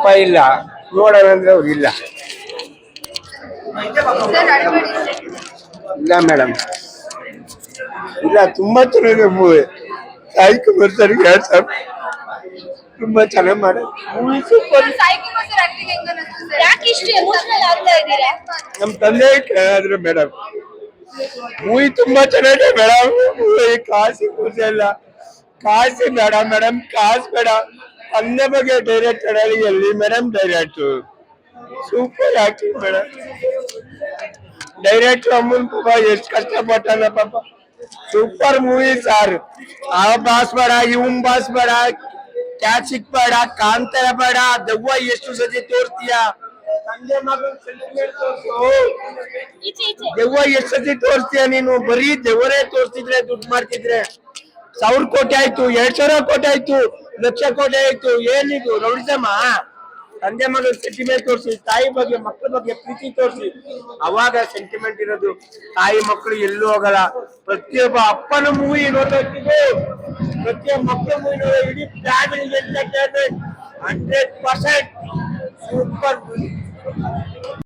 ಅಪ್ಪ ಇಲ್ಲ, ನೋಡೋಣ ಅಂದ್ರೆ ಅವ್ರು ಇಲ್ಲ. ಇಲ್ಲ ಮೇಡಮ್, ಇಲ್ಲ. ತುಂಬಾ ಚೆನ್ನಾಗಿದೆ ಮೂವಿ. ಸಾಯಿ ಕುಮಾರ್ ಸರ್ ತುಂಬಾ ಚೆನ್ನಾಗಿ ಮಾಡಿ ಮೂವಿ. ಸೂಪರ್. ನಮ್ ತಂದೆ ಕೇಳಿದ್ರು ಮೇಡಮ್, ಮೂವಿ ತುಂಬಾ ಚೆನ್ನಾಗಿದೆ ಮೇಡಮ್. ಕಾಸಿ ಖುಷಿ ಇಲ್ಲ, ಕಾಸು ಬೇಡ ಮೇಡಮ್, ಕಾಸು ಬೇಡ. ಅಂದ ಬಗ್ಗೆ ಡೈರೆಕ್ಟರ್ ಎಲ್ಲಿ madam director super acting madam. Director ಅಮ್ಮನ್ ಪಾಪ ಎಷ್ಟು ಕಷ್ಟಪಟ್ಟಾನ ಪಾಪ. Super movie sir. ಆ ಬಾಸ್ ಬೇಡ, ಇವನ್ ಬಾಸ್ ಬೇಡ, ಕ್ಯಾಚ್ ಸಿಕ್ಬೇಡ, ಕಾಂತಾರ ಬೇಡ, ದೆವ್ವ ಎಷ್ಟು ಸತಿ ತೋರ್ತೀಯ, ತಂದೆ ಮಗನ್ ಸೆಂಟಿಮೆಂಟ್ ತೋರ್ಸು. ದೆವ್ವ ಎಷ್ಟು ಸತಿ ತೋರ್ತೀಯ ನೀನು? ಬರೀ ದೆವ್ವರೇ ತೋರ್ಸಿದ್ರೆ ದುಡ್ಡು ಮಾಡ್ತಿದ್ರೆ 1000 ಕೋಟಿ ಆಯ್ತು, 2000 ಕೋಟಿ ಆಯ್ತು, ಲಕ್ಷ ಕೋಟಿ ಆಯ್ತು. ಏನಿದು ರೌಡಿಸಮ್ಮ? ತಂದೆ ಮಗನ ಸೆಂಟಿಮೆಂಟ್ ತೋರಿಸಿ, ತಾಯಿ ಬಗ್ಗೆ ಮಕ್ಕಳ ಬಗ್ಗೆ ಪ್ರೀತಿ ತೋರಿಸಿ, ಅವಾಗ ಸೆಂಟಿಮೆಂಟ್ ಇರೋದು. ತಾಯಿ ಮಕ್ಕಳು ಎಲ್ಲೂ ಹೋಗಲ್ಲ. ಪ್ರತಿಯೊಬ್ಬ ಅಪ್ಪನ ಮೂವಿ ನೋಡೋದು, ಪ್ರತಿಯೊಬ್ಬ ಮಕ್ಕಳ ಮೂವಿ ನೋಡೋ, ಇಡೀ ಫ್ಯಾಮಿಲಿ ಎಂಟರ್ಟೈನ್ಮೆಂಟ್ 100% ಸೂಪರ್ ಮೂವಿ.